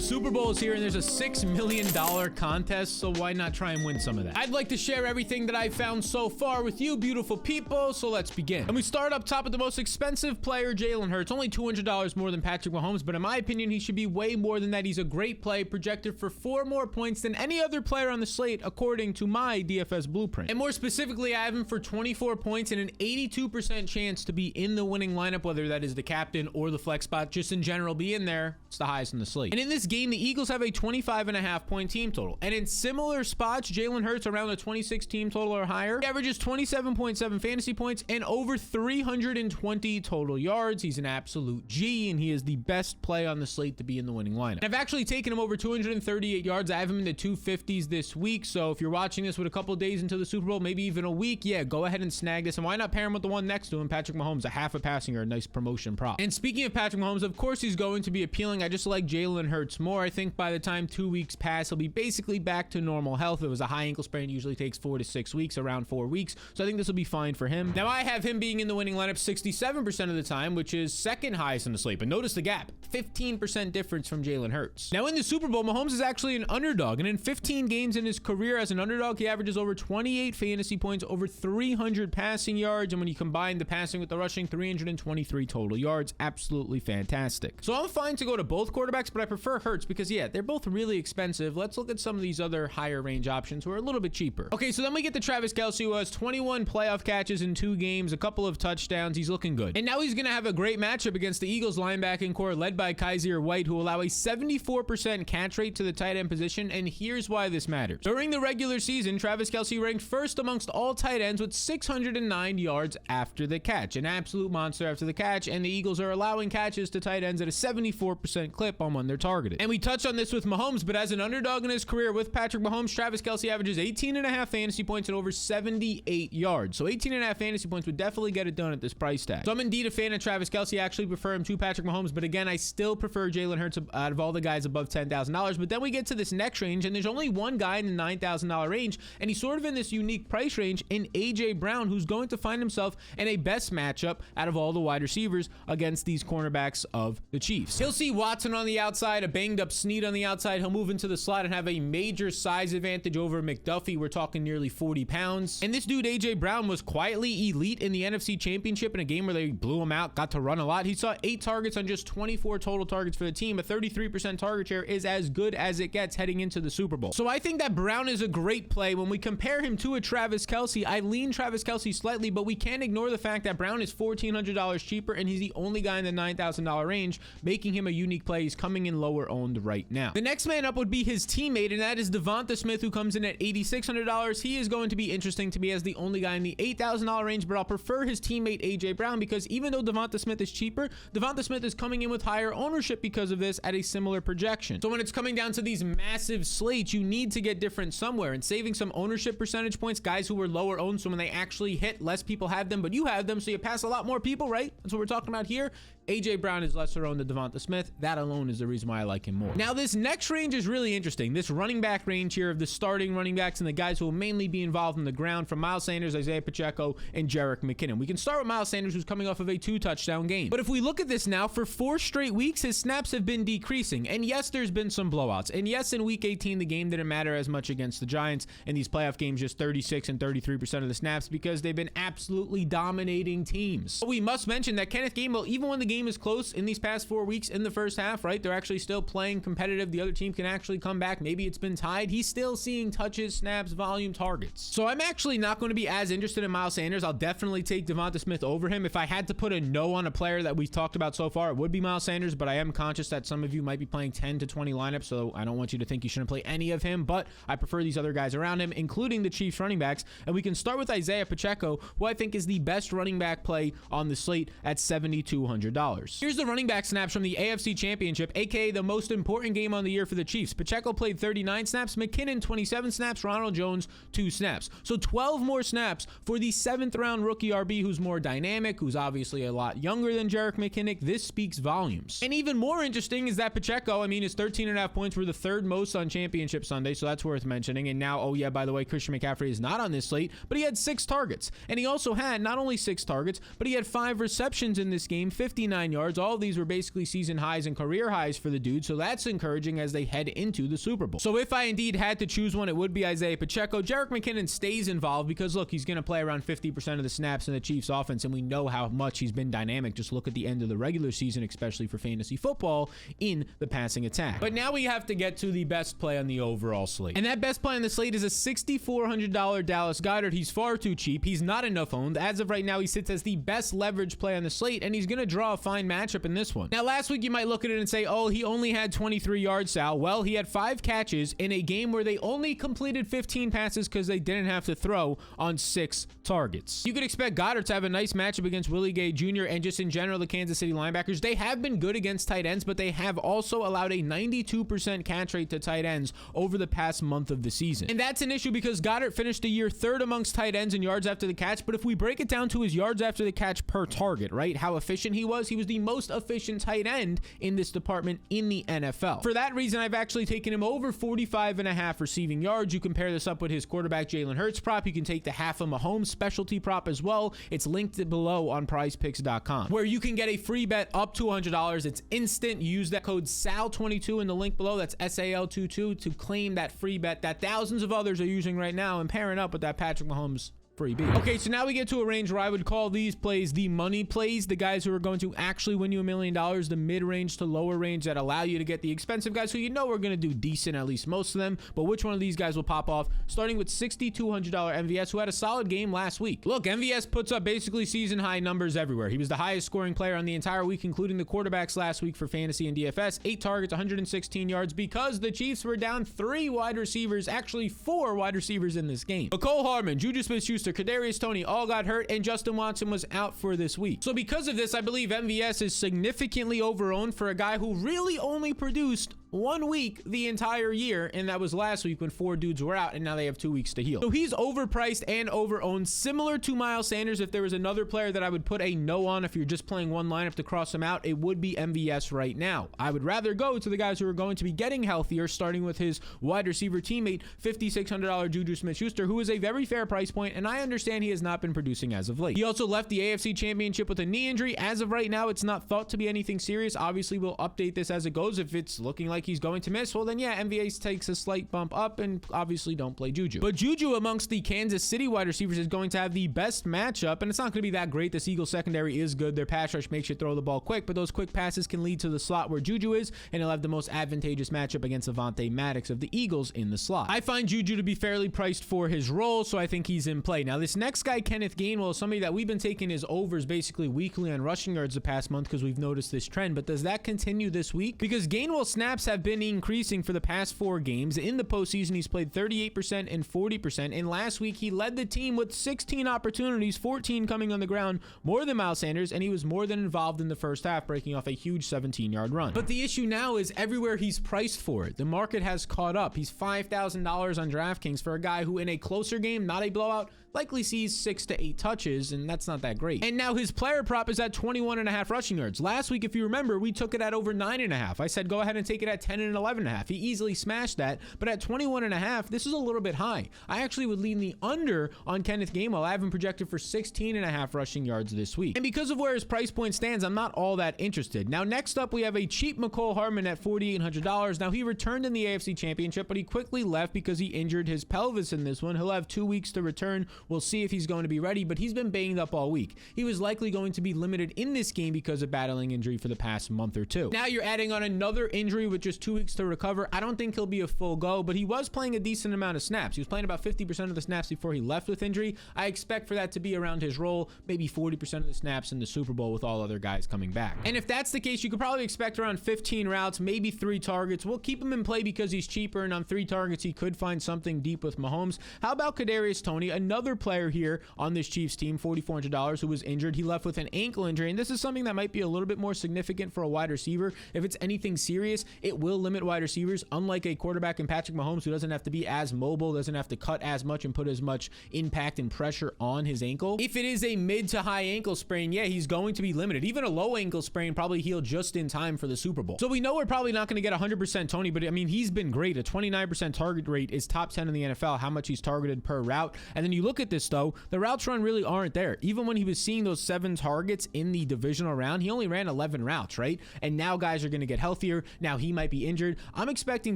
Super Bowl is here and there's a $6 million contest, so why not try and win some of that? I'd like to share everything that I've found so far with you beautiful people, so let's begin. And we start up top with the most expensive player, Jalen Hurts, only $200 more than Patrick Mahomes, but in my opinion, he should be way more than that. He's a great play, projected for 4 more points than any other player on the slate, according to my DFS blueprint. And more specifically, I have him for 24 points and an 82% chance to be in the winning lineup, whether that is the captain or the flex spot, just in general, be in there. It's the highest in the slate. And in this game, the Eagles have a 25.5 point team total. And in similar spots, Jalen Hurts around the 26 team total or higher. He averages 27.7 fantasy points and over 320 total yards. He's an absolute G, and he is the best play on the slate to be in the winning lineup. And I've actually taken him over 238 yards. I have him in the 250s this week. So if you're watching this with a couple days until the Super Bowl, maybe even a week, yeah, go ahead and snag this. And why not pair him with the one next to him, Patrick Mahomes, a half a passing yard, nice promotion prop. And speaking of Patrick Mahomes, of course he's going to be appealing. I just like Jalen Hurts more. I think by the time 2 weeks pass, he'll be basically back to normal health. If it was a high ankle sprain, it usually takes 4 to 6 weeks, around 4 weeks. So I think this will be fine for him. Now I have him being in the winning lineup 67% of the time, which is second highest in the slate. But notice the gap, 15% difference from Jalen Hurts. Now in the Super Bowl, Mahomes is actually an underdog. And in 15 games in his career as an underdog, he averages over 28 fantasy points, over 300 passing yards. And when you combine the passing with the rushing, 323 total yards. Absolutely fantastic. So I'm fine to go to both quarterbacks, but I prefer Hurts because, yeah, they're both really expensive. Let's look at some of these other higher range options who are a little bit cheaper. Okay, so then we get to Travis Kelce, who has 21 playoff catches in 2 games, a couple of touchdowns. He's looking good. And now he's going to have a great matchup against the Eagles linebacking core led by Kaiser White, who allow a 74% catch rate to the tight end position. And here's why this matters. During the regular season, Travis Kelce ranked first amongst all tight ends with 609 yards after the catch. An absolute monster after the catch, and the Eagles are allowing catches to tight ends at a 74% clip on when they're targeted. And we touched on this with Mahomes, but as an underdog in his career with Patrick Mahomes, Travis Kelce averages 18.5 fantasy points and over 78 yards. So 18.5 fantasy points would definitely get it done at this price tag. So I'm indeed a fan of Travis Kelce. I actually prefer him to Patrick Mahomes, but again, I still prefer Jalen Hurts out of all the guys above $10,000. But then we get to this next range, and there's only one guy in the $9,000 range, and he's sort of in this unique price range in A.J. Brown, who's going to find himself in a best matchup out of all the wide receivers against these cornerbacks of the Chiefs. He'll see Watson on the outside, a banged up Snead on the outside. He'll move into the slot and have a major size advantage over McDuffie. We're talking nearly 40 pounds. And this dude, A.J. Brown, was quietly elite in the NFC Championship in a game where they blew him out, got to run a lot. He saw 8 targets on just 24 total targets for the team. A 33% target share is as good as it gets heading into the Super Bowl. So I think that Brown is a great play. When we compare him to a Travis Kelce, I lean Travis Kelce slightly, but we can't ignore the fact that Brown is $1,400 cheaper, and he's the only guy in the $9,000 range, making him a unique play. He's coming in lower owned right now. The next man up would be his teammate, and that is Devonta Smith, who comes in at $8,600. He is going to be interesting to me as the only guy in the $8,000 range, but I'll prefer his teammate A.J. Brown because even though Devonta Smith is cheaper, Devonta Smith is coming in with higher ownership because of this at a similar projection. So when it's coming down to these massive slates, you need to get different somewhere, and saving some ownership percentage points, guys who were lower owned, so when they actually hit, less people have them, but you have them, so you pass a lot more people, right? That's what we're talking about here. A.J. Brown is lesser owned than Devonta Smith. That alone is the reason why I like him more. Now, this next range is really interesting. This running back range here of the starting running backs and the guys who will mainly be involved in the ground, from Miles Sanders, Isaiah Pacheco, and Jerick McKinnon. We can start with Miles Sanders, who's coming off of a 2-touchdown game. But if we look at this now, for 4 straight weeks, his snaps have been decreasing. And yes, there's been some blowouts. And yes, in week 18, the game didn't matter as much against the Giants. In these playoff games, just 36 and 33% of the snaps because they've been absolutely dominating teams. But we must mention that Kenneth Gainwell, even when the game is close in these past 4 weeks in the first half, right, they're actually still playing competitive. The other team can actually come back. Maybe it's been tied. He's still seeing touches, snaps, volume, targets. So I'm actually not going to be as interested in Miles Sanders. I'll definitely take Devonta Smith over him. If I had to put a no on a player that we've talked about so far, it would be Miles Sanders, but I am conscious that some of you might be playing 10 to 20 lineups, so I don't want you to think you shouldn't play any of him, but I prefer these other guys around him, including the Chiefs running backs. And we can start with Isaiah Pacheco, who I think is the best running back play on the slate at $7,200. Here's the running back snaps from the AFC Championship, aka the most important game on the year for the Chiefs. Pacheco played 39 snaps, McKinnon 27 snaps, Ronald Jones 2 snaps. So 12 more snaps for the 7th round rookie RB, who's more dynamic, who's obviously a lot younger than Jerick McKinnon. This speaks volumes. And even more interesting is that Pacheco, I mean, his 13.5 points were the 3rd most on Championship Sunday, so that's worth mentioning. And now, oh yeah, by the way, Christian McCaffrey is not on this slate, but he had 6 targets. And he also had not only 6 targets, but he had 5 receptions in this game, 59 69 yards. All of these were basically season highs and career highs for the dude, so that's encouraging as they head into the Super Bowl. So if I indeed had to choose one, it would be Isaiah Pacheco. Jerick McKinnon stays involved because, look, he's going to play around 50% of the snaps in the Chiefs offense, and we know how much he's been dynamic. Just look at the end of the regular season, especially for fantasy football, in the passing attack. But now we have to get to the best play on the overall slate. And that best play on the slate is a $6,400 Dallas Goedert. He's far too cheap. He's not enough owned. As of right now, he sits as the best leverage play on the slate, and he's going to draw a fine matchup in this one. Now, last week, you might look at it and say, oh, he only had 23 yards, Sal. Well, he had 5 catches in a game where they only completed 15 passes because they didn't have to throw on 6 targets. You could expect Goddard to have a nice matchup against Willie Gay Jr. and just in general, the Kansas City linebackers. They have been good against tight ends, but they have also allowed a 92% catch rate to tight ends over the past month of the season. And that's an issue because Goddard finished the year 3rd amongst tight ends in yards after the catch, but if we break it down to his yards after the catch per target, right, how efficient he was the most efficient tight end in this department in the NFL. For that reason, I've actually taken him over 45.5 receiving yards. You compare this up with his quarterback Jalen Hurts prop. You can take the half a Mahomes specialty prop as well. It's linked below on prizepicks.com, where you can get a free bet up to $100. It's instant. You use that code SAL22 in the link below. That's SAL22 to claim that free bet that thousands of others are using right now and pairing up with that Patrick Mahomes freebie. Okay, so now we get to a range where I would call these plays the money plays, the guys who are going to actually win you $1 million, the mid-range to lower range that allow you to get the expensive guys who you know are going to do decent, at least most of them, but which one of these guys will pop off? Starting with $6,200 MVS, who had a solid game last week. Look, MVS puts up basically season-high numbers everywhere. He was the highest scoring player on the entire week, including the quarterbacks last week for fantasy and DFS. 8 targets, 116 yards, because the Chiefs were down 3 wide receivers, actually 4 wide receivers in this game. Mecole Hardman, Juju Smith-Schuster, Kadarius Toney all got hurt, and Justin Watson was out for this week. So because of this, I believe MVS is significantly overowned for a guy who really only produced 1 week the entire year, and that was last week when 4 dudes were out, and now they have 2 weeks to heal. So he's overpriced and overowned, similar to Miles Sanders. If there was another player that I would put a no on if you're just playing one lineup to cross him out, it would be MVS right now. I would rather go to the guys who are going to be getting healthier, starting with his wide receiver teammate, $5,600 Juju Smith-Schuster, who is a very fair price point, and I understand he has not been producing as of late. He also left the AFC Championship with a knee injury. As of right now, it's not thought to be anything serious. Obviously, we'll update this as it goes. If it's looking like he's going to miss, well then yeah, MVS takes a slight bump up, and obviously don't play Juju. But Juju amongst the Kansas City wide receivers is going to have the best matchup, and it's not going to be that great. This Eagles secondary is good. Their pass rush makes you throw the ball quick, but those quick passes can lead to the slot where Juju is, and he'll have the most advantageous matchup against Avonte Maddox of the Eagles in the slot. I find Juju to be fairly priced for his role, so I think he's in play. Now this next guy, Kenneth Gainwell, is somebody that we've been taking his overs basically weekly on rushing yards the past month because we've noticed this trend, but does that continue this week? Because Gainwell snaps have been increasing for the past 4 games. In the postseason, he's played 38% and 40%, and last week he led the team with 16 opportunities, 14 coming on the ground, more than Miles Sanders, and he was more than involved in the first half, breaking off a huge 17-yard run. But the issue now is everywhere he's priced for it. The market has caught up. He's $5,000 on DraftKings for a guy who in a closer game, not a blowout, likely sees 6 to 8 touches, and that's not that great. And now his player prop is at 21.5 rushing yards. Last week, if you remember, we took it at over 9.5. I said go ahead and take it at 10 and 11.5. He easily smashed that, but at 21.5, this is a little bit high. I actually would lean the under on Kenneth Gainwell. I have him projected for 16.5 rushing yards this week. And because of where his price point stands, I'm not all that interested. Now, next up, we have a cheap Mecole Hardman at $4,800. Now, he returned in the AFC Championship, but he quickly left because he injured his pelvis in this one. He'll have 2 weeks to return. We'll see if he's going to be ready, but he's been banged up all week. He was likely going to be limited in this game because of battling injury for the past month or two. Now you're adding on another injury with just 2 weeks to recover. I don't think he'll be a full go, but he was playing a decent amount of snaps. He was playing about 50% of the snaps before he left with injury. I expect for that to be around his role, maybe 40% of the snaps in the Super Bowl with all other guys coming back. And if that's the case, you could probably expect around 15 routes, maybe 3 targets. We'll keep him in play because he's cheaper, and on 3 targets, he could find something deep with Mahomes. How about Kadarius Toney, another player here on this Chiefs team, $4,400, who was injured. He left with an ankle injury, and this is something that might be a little bit more significant for a wide receiver. If it's anything serious, it will limit wide receivers, unlike a quarterback in Patrick Mahomes, who doesn't have to be as mobile, doesn't have to cut as much and put as much impact and pressure on his ankle. If it is a mid to high ankle sprain, yeah, he's going to be limited. Even a low ankle sprain probably healed just in time for the Super Bowl. So we know we're probably not going to get 100% Toney, but I mean, he's been great. A 29% target rate is top 10 in the NFL, how much he's targeted per route. And then you look at this though, the routes run really aren't there. Even when he was seeing those 7 targets in the divisional round, he only ran 11 routes, right? And now guys are going to get healthier. Now he might be injured. I'm expecting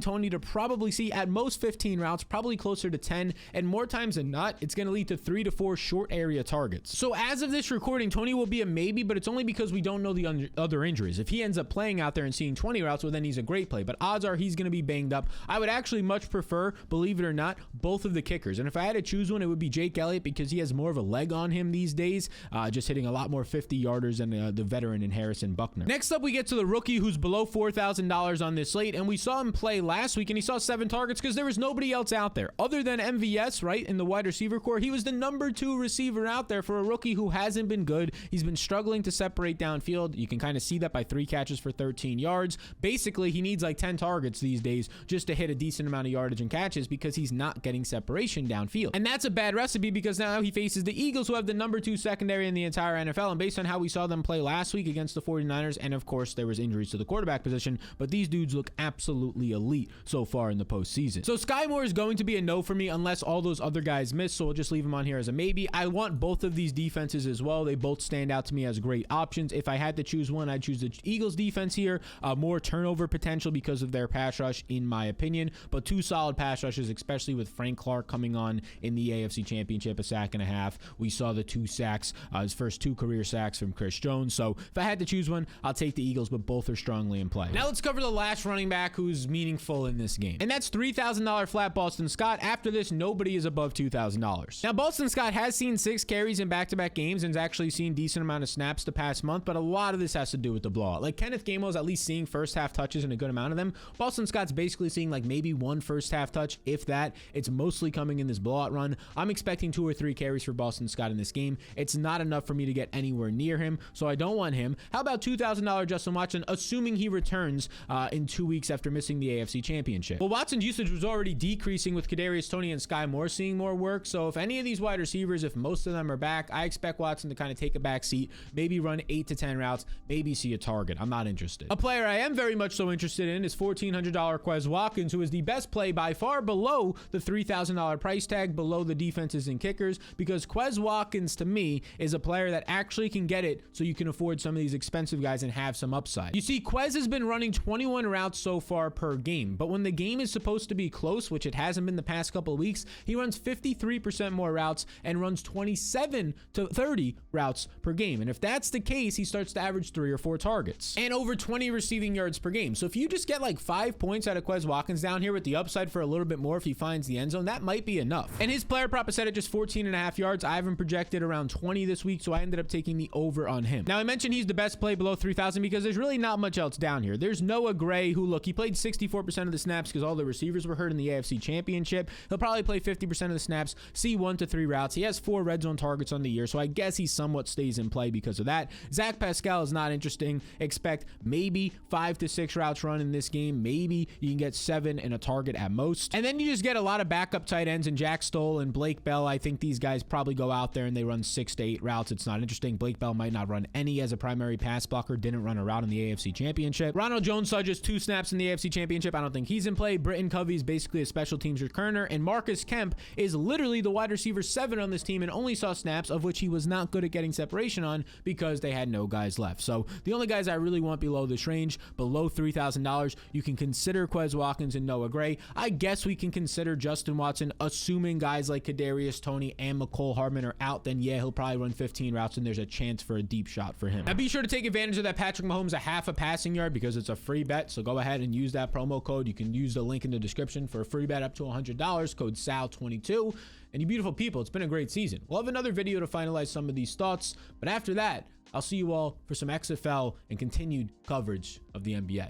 Tony to probably see at most 15 routes, probably closer to 10, and more times than not, it's going to lead to 3 to 4 short area targets. So as of this recording, Tony will be a maybe, but it's only because we don't know the other injuries. If he ends up playing out there and seeing 20 routes, well, then he's a great play, but odds are he's going to be banged up. I would actually much prefer, believe it or not, both of the kickers. And if I had to choose one, it would be Jake Elliott because he has more of a leg on him these days, just hitting a lot more 50-yarders than the veteran in Harrison Buckner. Next up, we get to the rookie who's below $4,000 on this slate, and we saw him play last week, and he saw 7 targets because there was nobody else out there. Other than MVS, right, in the wide receiver core, he was the number 2 receiver out there for a rookie who hasn't been good. He's been struggling to separate downfield. You can kind of see that by 3 catches for 13 yards. Basically, he needs like 10 targets these days just to hit a decent amount of yardage and catches because he's not getting separation downfield. And that's a bad recipe because now he faces the Eagles, who have the number 2 secondary in the entire NFL. And based on how we saw them play last week against the 49ers, and of course there was injuries to the quarterback position, but these dudes look absolutely elite so far in the postseason. So Sky Moore is going to be a no for me unless all those other guys miss, so we'll just leave him on here as a maybe. I want both of these defenses as well. They both stand out to me as great options. If I had to choose one, I'd choose the Eagles defense here. More turnover potential because of their pass rush, in my opinion, but 2 solid pass rushes, especially with Frank Clark coming on in the AFC Championship, a sack and a half. We saw the 2 sacks, his first 2 career sacks from Chris Jones. So if I had to choose one, I'll take the Eagles, but both are strongly in play. Now let's cover the last running back who's meaningful in this game, and that's $3,000 flat Boston Scott. After this, nobody is above $2,000. Now Boston Scott has seen 6 carries in back-to-back games and has actually seen decent amount of snaps the past month, but a lot of this has to do with the blowout. Like Kenneth Gainwell's at least seeing first half touches and a good amount of them. Boston Scott's basically seeing like maybe 1 first half touch, if that. It's mostly coming in this blowout run. I'm expecting 2 or 3 carries for Boston Scott in this game. It's not enough for me to get anywhere near him, so I don't want him. How about $2,000 Justin Watson, assuming he returns in 2 weeks after missing the AFC Championship? Well, Watson's usage was already decreasing with Kadarius Toney and Sky Moore seeing more work, so if any of these wide receivers, if most of them are back, I expect Watson to kind of take a back seat, maybe run 8 to 10 routes, maybe see a target. I'm not interested. A player I am very much so interested in is $1,400 Quez Watkins, who is the best play by far below the $3,000 price tag, below the defenses and kickers, because Quez Watkins to me is a player that actually can get it so you can afford some of these expensive guys and have some upside. You see, Quez has been running 21 routes so far per game, but when the game is supposed to be close, which it hasn't been the past couple of weeks, he runs 53% more routes and runs 27 to 30 routes per game. And if that's the case, he starts to average 3 or 4 targets and over 20 receiving yards per game. So if you just get like 5 points out of Quez Watkins down here with the upside for a little bit more if he finds the end zone, that might be enough. And his player prop is set at just 14.5 yards. I haven't projected around 20 this week, so I ended up taking the over on him. Now I mentioned he's the best play below 3,000 because there's really not much else down here. There's Noah Gray, who, look, he played 64% of the snaps because all the receivers were hurt in the AFC Championship. He'll probably play 50% of the snaps, see 1 to 3 routes. He has 4 red zone targets on the year, so I guess he somewhat stays in play because of that. Zach Pascal is not interesting. Expect maybe 5 to 6 routes run in this game. Maybe you can get 7 and a target at most. And then you just get a lot of backup tight ends and Jack Stoll and Blake Bell. I think these guys probably go out there and they run 6 to 8 routes. It's not interesting. Blake Bell might not run any as a primary pass blocker. Didn't run a route in the AFC Championship. Ronald Jones saw just 2 snaps in the AFC Championship. I don't think he's in play. Britton Covey is basically a special teams returner, and Marcus Kemp is literally the wide receiver 7 on this team and only saw snaps, of which he was not good at getting separation on because they had no guys left. So the only guys I really want below this range, below $3,000, you can consider Quez Watkins and Noah Gray. I guess we can consider Justin Watson, assuming guys like Kadarius Toney and McCole Hardman are out. Then yeah, he'll probably run 15 routes and there's a chance for a deep shot for him. Now be sure to take advantage of that Patrick Mahomes a half a passing yard because it's a free bet, so go ahead and use that promo code. You can use the link in the description for a free bet up to $100, code SAL22. And you beautiful people, it's been a great season. We'll have another video to finalize some of these thoughts, but after that, I'll see you all for some XFL and continued coverage of the NBA.